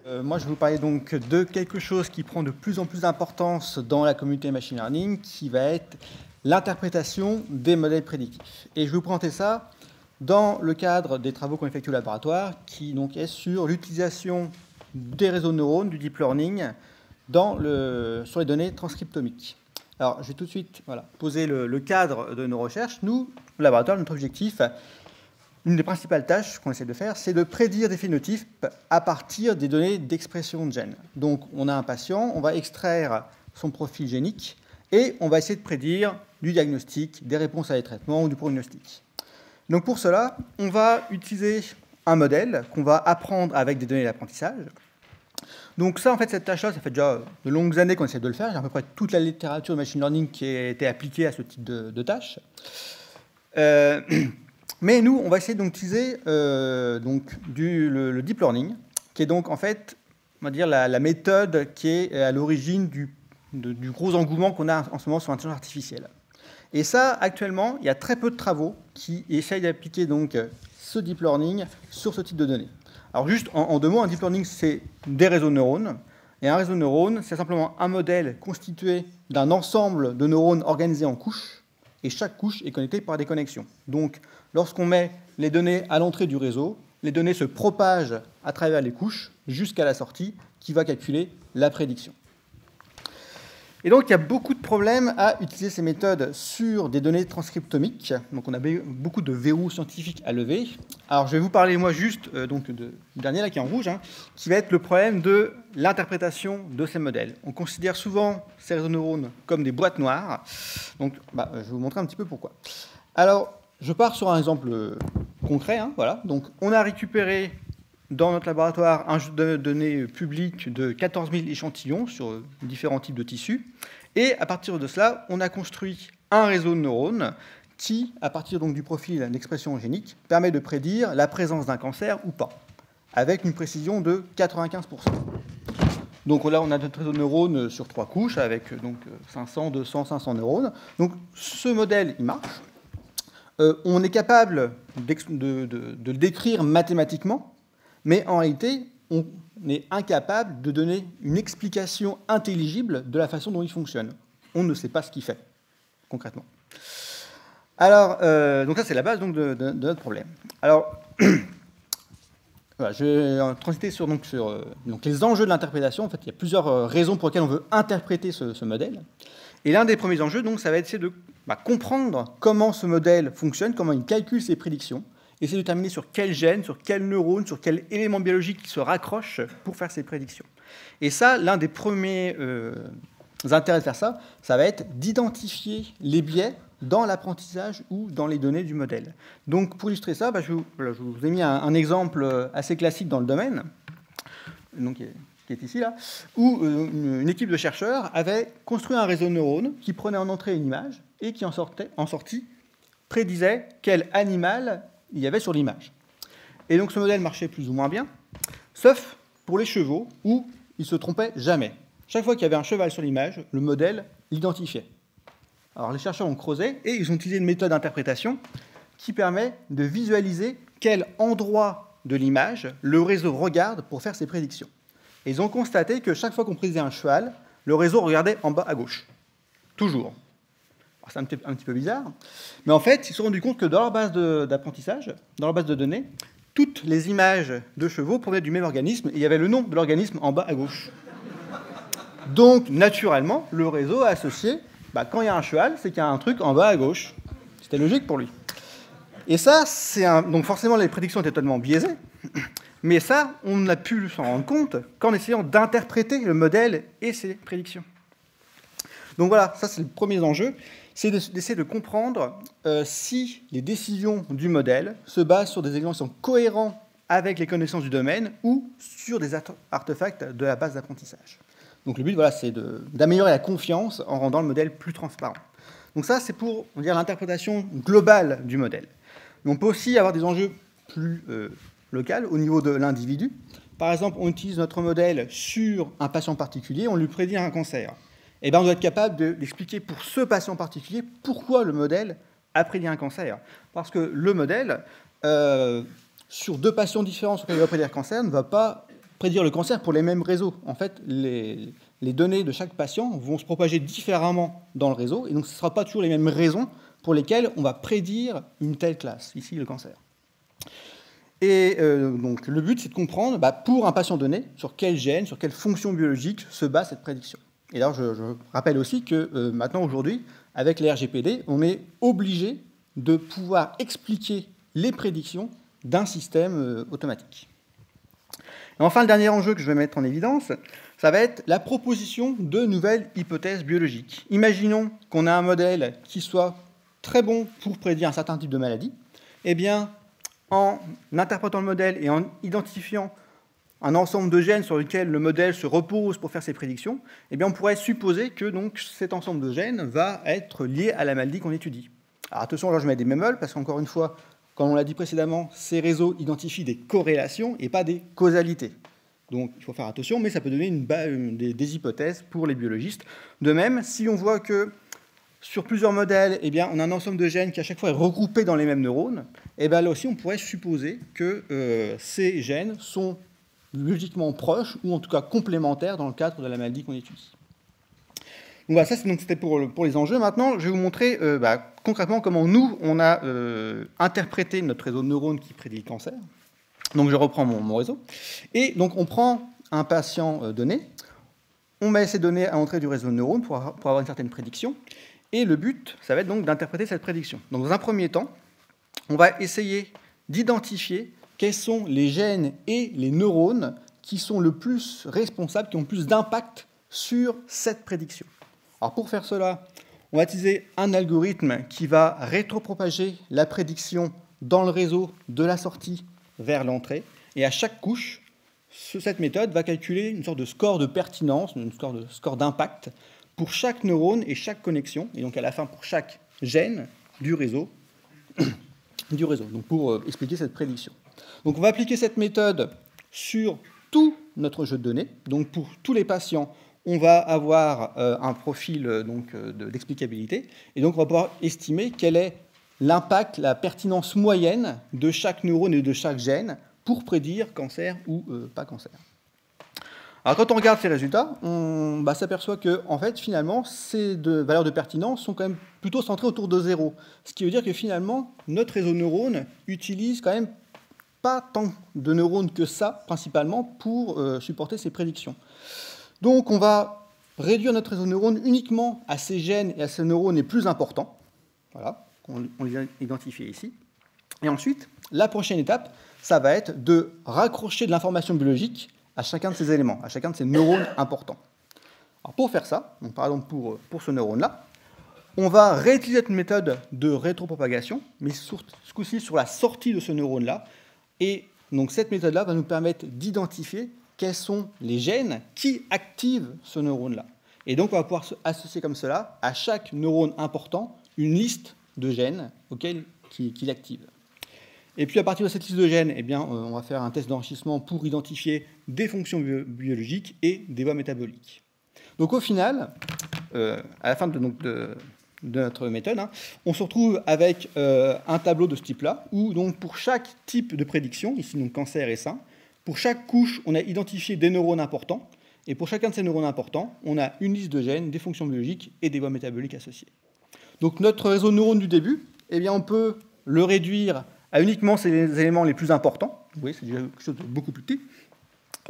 Moi, je vais vous parler donc de quelque chose qui prend de plus en plus d'importance dans la communauté machine learning, qui va être l'interprétation des modèles prédictifs. Et je vais vous présenter ça dans le cadre des travaux qu'on effectue au laboratoire, qui donc est sur l'utilisation des réseaux de neurones, du deep learning, sur les données transcriptomiques. Alors, je vais tout de suite poser le cadre de nos recherches. Nous, au laboratoire, notre objectif, une des principales tâches qu'on essaie de faire, c'est de prédire des phénotypes à partir des données d'expression de gènes. Donc, on a un patient, on va extraire son profil génique et on va essayer de prédire du diagnostic, des réponses à des traitements ou du prognostic. Donc, pour cela, on va utiliser un modèle qu'on va apprendre avec des données d'apprentissage. Donc ça, en fait, cette tâche-là, ça fait déjà de longues années qu'on essaie de le faire. Il y a à peu près toute la littérature de machine learning qui a été appliquée à ce type de tâche. Mais nous, on va essayer d'utiliser le deep learning, qui est donc en fait, on va dire, la méthode qui est à l'origine du gros engouement qu'on a en ce moment sur l'intelligence artificielle. Et ça, actuellement, il y a très peu de travaux qui essayent d'appliquer donc ce deep learning sur ce type de données. Alors juste en deux mots, un deep learning, c'est des réseaux de neurones. Et un réseau de neurones, c'est simplement un modèle constitué d'un ensemble de neurones organisés en couches. Et chaque couche est connectée par des connexions. Donc, lorsqu'on met les données à l'entrée du réseau, les données se propagent à travers les couches jusqu'à la sortie qui va calculer la prédiction. Et donc, il y a beaucoup de problèmes à utiliser ces méthodes sur des données transcriptomiques. Donc, on a beaucoup de verrous scientifiques à lever. Alors, je vais vous parler, moi, juste du dernier, là, qui est en rouge, qui va être le problème de l'interprétation de ces modèles. On considère souvent ces réseaux de neurones comme des boîtes noires. Donc, je vais vous montrer un petit peu pourquoi. Alors, je pars sur un exemple concret. Voilà. Donc, on a récupéré dans notre laboratoire un jeu de données public de 14 000 échantillons sur différents types de tissus. Et à partir de cela, on a construit un réseau de neurones qui, à partir donc du profil d'expression génique, permet de prédire la présence d'un cancer ou pas, avec une précision de 95%. Donc là, on a notre réseau de neurones sur 3 couches, avec donc 500, 200, 500 neurones. Donc ce modèle, il marche. On est capable de le décrire mathématiquement, mais en réalité, on est incapable de donner une explication intelligible de la façon dont il fonctionne. On ne sait pas ce qu'il fait, concrètement. Alors, donc ça, c'est la base donc, de notre problème. Alors, voilà, je vais transiter sur les enjeux de l'interprétation. En fait, il y a plusieurs raisons pour lesquelles on veut interpréter ce modèle. Et l'un des premiers enjeux, donc, ça va être essayer de comprendre comment ce modèle fonctionne, comment il calcule ses prédictions, essayer de déterminer sur quel gène, sur quel neurone, sur quel élément biologique il se raccroche pour faire ses prédictions. Et ça, l'un des premiers intérêts de faire ça, ça va être d'identifier les biais dans l'apprentissage ou dans les données du modèle. Donc, pour illustrer ça, je vous ai mis un exemple assez classique dans le domaine, donc, qui est ici, là, où une équipe de chercheurs avait construit un réseau de neurones qui prenait en entrée une image et qui, en sortie, prédisait quel animal il y avait sur l'image. Et donc ce modèle marchait plus ou moins bien, sauf pour les chevaux, où il ne se trompait jamais. Chaque fois qu'il y avait un cheval sur l'image, le modèle l'identifiait. Alors les chercheurs ont creusé et ils ont utilisé une méthode d'interprétation qui permet de visualiser quel endroit de l'image le réseau regarde pour faire ses prédictions. Et ils ont constaté que chaque fois qu'on prédisait un cheval, le réseau regardait en bas à gauche. Toujours. C'est un petit peu bizarre, mais en fait, ils se sont rendus compte que dans leur base d'apprentissage, dans leur base de données, toutes les images de chevaux provenaient du même organisme, et il y avait le nom de l'organisme en bas à gauche. Donc, naturellement, le réseau a associé, quand il y a un cheval, c'est qu'il y a un truc en bas à gauche. C'était logique pour lui. Et ça, donc forcément, les prédictions étaient totalement biaisées, mais ça, on a pu s'en rendre compte qu'en essayant d'interpréter le modèle et ses prédictions. Donc voilà, ça c'est le premier enjeu, c'est d'essayer de comprendre si les décisions du modèle se basent sur des éléments qui sont cohérents avec les connaissances du domaine ou sur des artefacts de la base d'apprentissage. Donc le but, c'est d'améliorer la confiance en rendant le modèle plus transparent. Donc ça, c'est pour l'interprétation globale du modèle. Mais on peut aussi avoir des enjeux plus locaux au niveau de l'individu. Par exemple, on utilise notre modèle sur un patient particulier, on lui prédit un cancer. Et on doit être capable d'expliquer pour ce patient particulier pourquoi le modèle a prédit un cancer. Parce que le modèle, sur 2 patients différents sur lesquels il va prédire cancer, ne va pas prédire le cancer pour les mêmes réseaux. En fait, les données de chaque patient vont se propager différemment dans le réseau, et donc ce ne sera pas toujours les mêmes raisons pour lesquelles on va prédire une telle classe, ici le cancer. Et donc le but, c'est de comprendre, pour un patient donné, sur quel gène, sur quelle fonction biologique se base cette prédiction. Et alors, je rappelle aussi que maintenant, aujourd'hui, avec les RGPD, on est obligé de pouvoir expliquer les prédictions d'un système automatique. Et enfin, le dernier enjeu que je vais mettre en évidence, ça va être la proposition de nouvelles hypothèses biologiques. Imaginons qu'on a un modèle qui soit très bon pour prédire un certain type de maladie. Eh bien, en interprétant le modèle et en identifiant un ensemble de gènes sur lesquels le modèle se repose pour faire ses prédictions, eh bien, on pourrait supposer que donc, cet ensemble de gènes va être lié à la maladie qu'on étudie. Alors attention, là je mets des bémols, parce qu'encore une fois, comme on l'a dit précédemment, ces réseaux identifient des corrélations et pas des causalités. Donc il faut faire attention, mais ça peut donner des hypothèses pour les biologistes. De même, si on voit que sur plusieurs modèles, eh bien, on a un ensemble de gènes qui à chaque fois est regroupé dans les mêmes neurones, eh bien, là aussi on pourrait supposer que ces gènes sont logiquement proches, ou en tout cas complémentaires dans le cadre de la maladie qu'on étudie. Donc voilà, ça c'était pour les enjeux. Maintenant, je vais vous montrer concrètement comment nous, on a interprété notre réseau de neurones qui prédit le cancer. Donc je reprends mon réseau. Et donc on prend un patient donné, on met ces données à l'entrée du réseau de neurones pour avoir une certaine prédiction. Et le but, ça va être donc d'interpréter cette prédiction. Donc dans un premier temps, on va essayer d'identifier quels sont les gènes et les neurones qui sont le plus responsables, qui ont le plus d'impact sur cette prédiction. Alors pour faire cela, on va utiliser un algorithme qui va rétropropager la prédiction dans le réseau de la sortie vers l'entrée. Et à chaque couche, cette méthode va calculer une sorte de score de pertinence, une sorte de score d'impact pour chaque neurone et chaque connexion, et donc à la fin pour chaque gène du réseau, donc pour expliquer cette prédiction. Donc on va appliquer cette méthode sur tout notre jeu de données. Donc pour tous les patients, on va avoir un profil d'explicabilité, et donc on va pouvoir estimer quel est l'impact, la pertinence moyenne de chaque neurone et de chaque gène pour prédire cancer ou pas cancer. Alors quand on regarde ces résultats, on s'aperçoit que en fait, finalement, ces valeurs de pertinence sont quand même plutôt centrées autour de 0. Ce qui veut dire que finalement, notre réseau de neurones utilise quand même pas tant de neurones que ça, principalement, pour supporter ces prédictions. Donc on va réduire notre réseau de neurones uniquement à ces gènes et à ces neurones les plus importants. Voilà, on les a identifiés ici. Et ensuite, la prochaine étape, ça va être de raccrocher de l'information biologique à chacun de ces éléments, à chacun de ces neurones importants. Alors pour faire ça, donc par exemple pour ce neurone-là, on va réutiliser une méthode de rétropropagation, mais ce coup-ci sur la sortie de ce neurone-là. Et donc cette méthode-là va nous permettre d'identifier quels sont les gènes qui activent ce neurone-là. Et donc on va pouvoir associer comme cela à chaque neurone important une liste de gènes qu'il active. Et puis à partir de cette liste de gènes, eh bien, on va faire un test d'enrichissement pour identifier des fonctions biologiques et des voies métaboliques. Donc au final, à la fin de notre méthode, on se retrouve avec un tableau de ce type-là, où donc pour chaque type de prédiction, ici donc cancer et sein, pour chaque couche, on a identifié des neurones importants, et pour chacun de ces neurones importants, on a une liste de gènes, des fonctions biologiques et des voies métaboliques associées. Donc notre réseau de neurones du début, eh bien, on peut le réduire à uniquement ces éléments les plus importants. Vous voyez, c'est déjà quelque chose de beaucoup plus petit.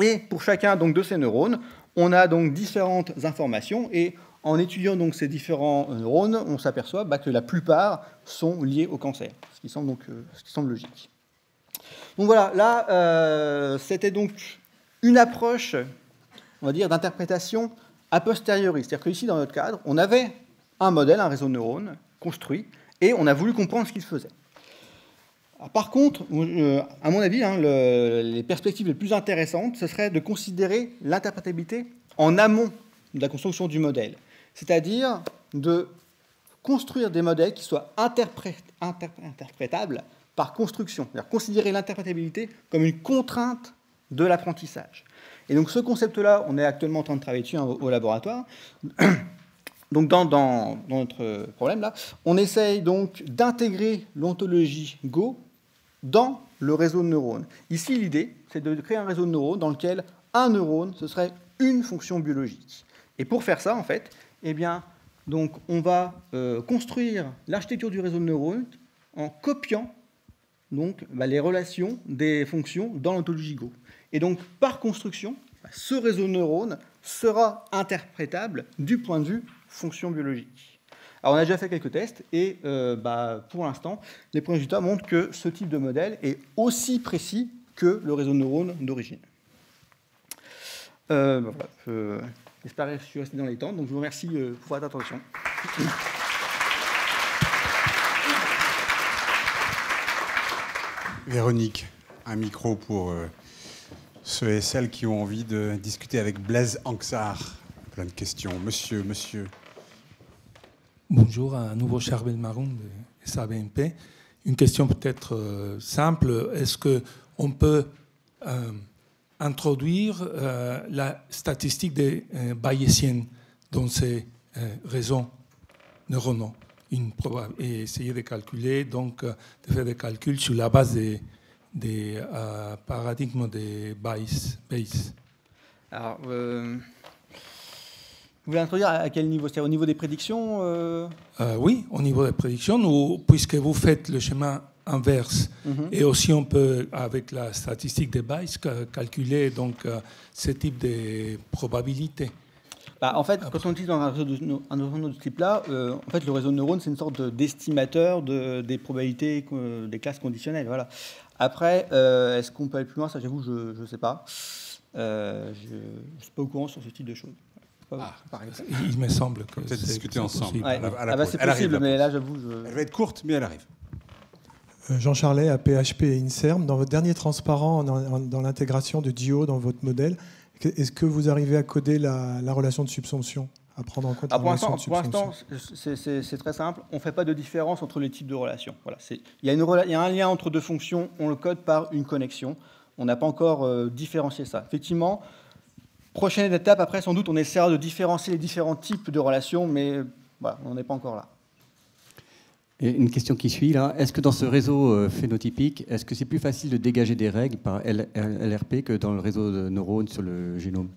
Et pour chacun donc, de ces neurones, on a donc différentes informations, et en étudiant donc ces différents neurones, on s'aperçoit que la plupart sont liés au cancer, ce qui semble logique. Donc voilà, là, c'était donc une approche, on va dire, d'interprétation a posteriori. C'est-à-dire qu'ici, dans notre cadre, on avait un modèle, un réseau de neurones construit, et on a voulu comprendre ce qu'il faisait. Par contre, à mon avis, les perspectives les plus intéressantes, ce serait de considérer l'interprétabilité en amont de la construction du modèle. C'est-à-dire de construire des modèles qui soient interprétables par construction. C'est-à-dire considérer l'interprétabilité comme une contrainte de l'apprentissage. Et donc ce concept-là, on est actuellement en train de travailler dessus au laboratoire. Donc dans notre problème, là, on essaye donc d'intégrer l'ontologie Go dans le réseau de neurones. Ici, l'idée, c'est de créer un réseau de neurones dans lequel un neurone, ce serait une fonction biologique. Et pour faire ça, en fait, eh bien, donc, on va construire l'architecture du réseau de neurones en copiant donc, les relations des fonctions dans l'ontologie Go. Et donc, par construction, ce réseau de neurones sera interprétable du point de vue fonction biologique. Alors, on a déjà fait quelques tests et pour l'instant, les premiers résultats montrent que ce type de modèle est aussi précis que le réseau de neurones d'origine. J'espère que je suis resté dans les temps, donc je vous remercie pour votre attention. Véronique, un micro pour ceux et celles qui ont envie de discuter avec Blaise Anxar. Plein de questions. Monsieur. Bonjour, à nouveau Charbel Maroun de SABMP. Une question peut-être simple. Est-ce qu'on peut introduire la statistique des bayésiennes dans ces réseaux neuronaux et essayer de calculer, donc de faire des calculs sur la base des paradigmes des Bayes. Alors, vous voulez introduire à quel niveau? C'est-à-dire au niveau des prédictions Oui, au niveau des prédictions, puisque vous faites le schéma inverse. Et aussi, on peut, avec la statistique des Bayes, calculer donc, ce type de probabilité. En fait, quand on utilise un réseau de ce type-là, en fait, le réseau de neurones, c'est une sorte d'estimateur des probabilités des classes conditionnelles. Voilà. Après, est-ce qu'on peut aller plus loin? Ça, j'avoue, je ne sais pas. Je ne suis pas au courant sur ce type de choses. Il me semble que peut-être discuter ensemble. Ouais. C'est possible, mais là, j'avoue... Elle va être courte, mais elle arrive. Jean Charlet, à PHP et INSERM. Dans votre dernier transparent, dans l'intégration de DIO dans votre modèle, est-ce que vous arrivez à coder la relation de subsumption, à prendre en compte la relation de subsumption? Pour l'instant, c'est très simple. On ne fait pas de différence entre les types de relations. Voilà, il y a un lien entre deux fonctions, on le code par une connexion. On n'a pas encore différencié ça. Effectivement, prochaine étape, après, sans doute, on essaiera de différencier les différents types de relations, mais voilà, on n'est pas encore là. Et une question qui suit là, est-ce que dans ce réseau phénotypique, est-ce que c'est plus facile de dégager des règles par LRP que dans le réseau de neurones sur le génome?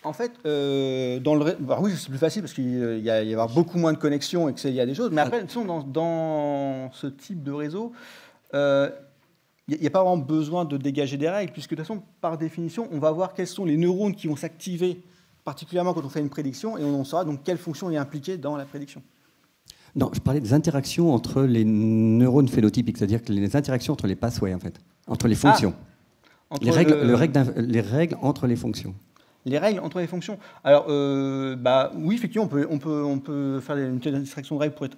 En fait, oui, c'est plus facile parce qu'il y a avoir beaucoup moins de connexions et qu'il y a des choses. Mais après, dans ce type de réseau, il n'y a pas vraiment besoin de dégager des règles, puisque de toute façon, par définition, on va voir quels sont les neurones qui vont s'activer, particulièrement quand on fait une prédiction, et on saura donc quelle fonction est impliquée dans la prédiction. Non, je parlais des interactions entre les neurones phénotypiques, c'est-à-dire que les interactions entre les pathways, en fait, entre les fonctions. Les règles entre les fonctions. Les règles entre les fonctions. Alors, oui, effectivement, on peut faire une telle extraction de règles pour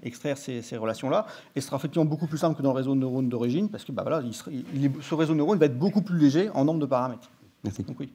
extraire ces relations-là, et ce sera effectivement beaucoup plus simple que dans le réseau de neurones d'origine, parce que ce réseau de neurones va être beaucoup plus léger en nombre de paramètres. Merci. Donc, oui.